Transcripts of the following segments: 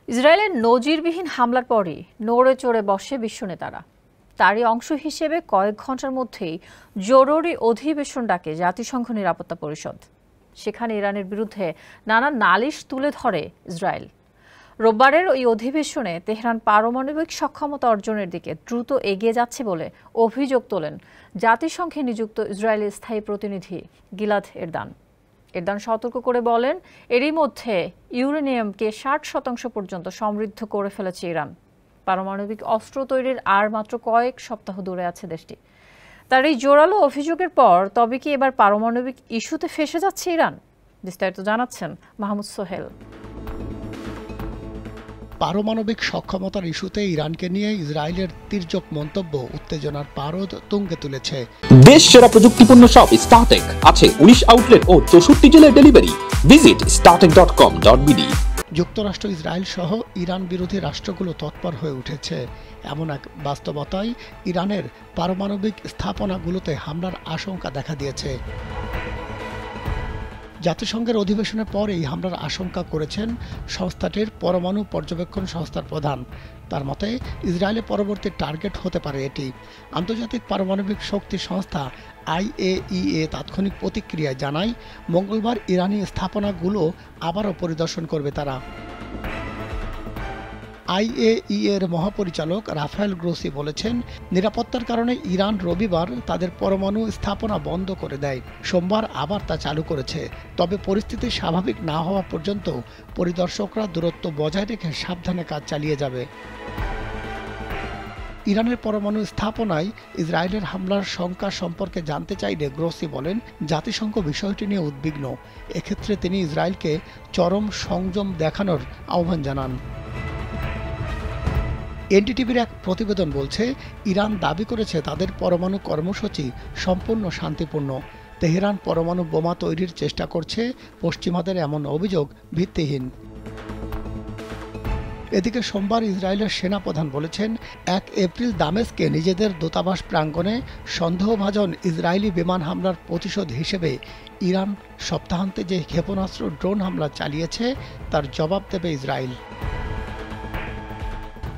ইসরায়েলের নজিরবিহীন হামলার পরই নড়ে চড়ে বসে বিশ্ব নেতারা। তারই অংশ হিসেবে কয়েক ঘন্টার মধ্যেই জরুরি অধিবেশন ডাকে জাতিসংঘ নিরাপত্তা পরিষদ। সেখানে ইরানের বিরুদ্ধে নানা নালিশ তুলে ধরে ইসরায়েল। রোববারের ওই অধিবেশনে তেহরান পারমাণবিক সক্ষমতা অর্জনের দিকে দ্রুত এগিয়ে যাচ্ছে বলে অভিযোগ তোলেন জাতিসংঘে নিযুক্ত ইসরায়েলি স্থায়ী প্রতিনিধি গিলাদ এরদান। এরদান সতর্ক করে বলেন, এরই মধ্যে ইউরেনিয়ামকে 60% পর্যন্ত সমৃদ্ধ করে ফেলেছে ইরান। পারমাণবিক অস্ত্র তৈরির আর মাত্র কয়েক সপ্তাহ দূরে আছে দেশটি। তার এই জোরালো অভিযোগের পর তবে কি এবার পারমাণবিক ইস্যুতে ফেঁসে যাচ্ছে ইরান? বিস্তারিত জানাচ্ছেন মাহমুদ সোহেল। পারমাণবিক সক্ষমতার ইস্যুতে ইরানকে নিয়ে ইসরায়েলের তির্যক মন্তব্য উত্তেজনার পারদ তুঙ্গে তুলেছে। দেশ সেরা প্রযুক্তিপূর্ণ শপ স্টারটেক আছে 19 আউটলেট ও 64 জেলায় ডেলিভারি। Visit startek.com.bd। যুক্তরাষ্ট্র, ইসরায়েল সহ ইরান বিরোধী রাষ্ট্রগুলো তৎপর হয়ে উঠেছে। এমন এক বাস্তবতায় ইরানের পারমাণবিক স্থাপনাগুলোতে হামলার আশঙ্কা দেখা দিয়েছে। জাতিসংঘের অধিবেশনের পর এই হামলার আশঙ্কা করেছেন সংস্থাটির পরমাণু পর্যবেক্ষণ সংস্থার প্রধান। তার মতে ইসরায়েলের পরবর্তী টার্গেট হতে পারে এটি। আন্তর্জাতিক পারমাণবিক শক্তি সংস্থা IAEA তাৎক্ষণিক প্রতিক্রিয়ায় জানায়, মঙ্গলবার ইরানি স্থাপনাগুলো আবারও পরিদর্শন করবে তারা। IAEA এর মহাপরিচালক রাফায়েল গ্রোসি বলেছেন, নিরাপত্তার কারণে ইরান রবিবার তাদের পরমাণু স্থাপনা বন্ধ করে দেয়। সোমবার আবার তা চালু করেছে। তবে পরিস্থিতি স্বাভাবিক না হওয়া পর্যন্ত পরিদর্শকরা দূরত্ব বজায় রেখে সাবধানে কাজ চালিয়ে যাবে। ইরানের পরমাণু স্থাপনায় ইসরায়েলের হামলার শঙ্কা সম্পর্কে জানতে চাইলে গ্রোসি বলেন, জাতিসংঘ বিষয়টি নিয়ে উদ্বিগ্ন। এক্ষেত্রে তিনি ইসরায়েলকে চরম সংযম দেখানোর আহ্বান জানান। এনডিটিভির এক প্রতিবেদন বলছে, ইরান দাবি করেছে তাদের পরমাণু কর্মসূচি সম্পূর্ণ শান্তিপূর্ণ। তেহরান পরমাণু বোমা তৈরির চেষ্টা করছে। পশ্চিমাদের এমন অভিযোগ ভিত্তিহীন। এদিকে সোমবার ইসরায়েলের সেনাপ্রধান বলেছেন, 1 এপ্রিল দামেস্কে নিজেদের দূতাবাস প্রাঙ্গণে সন্দেহভাজন ইসরায়েলি বিমান হামলার প্রতিশোধ হিসেবে ইরান সপ্তাহান্তে যে ক্ষেপণাস্ত্র ড্রোন হামলা চালিয়েছে তার জবাব দেবে ইসরায়েল।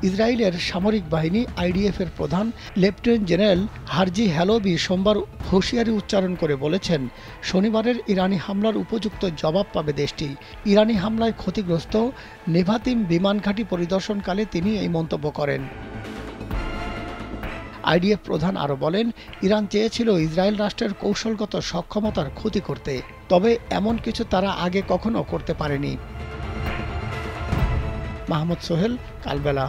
ইসরায়েলের সামরিক বাহিনী IDF এর প্রধান লেফটেন্যান্ট জেনারেল হারজি হ্যালোভি সোমবার হুঁশিয়ারি উচ্চারণ করে বলেছেন, শনিবারের ইরানি হামলার উপযুক্ত জবাব পাবে দেশটি। ইরানি হামলায় ক্ষতিগ্রস্ত নেভাতিম বিমান ঘাঁটি পরিদর্শনকালে তিনি এই মন্তব্য করেন। IDF প্রধান আরও বলেন, ইরান চেয়েছিল ইসরায়েল রাষ্ট্রের কৌশলগত সক্ষমতার ক্ষতি করতে, তবে এমন কিছু তারা আগে কখনো করতে পারেনি। মাহমুদ সোহেল, কালবেলা।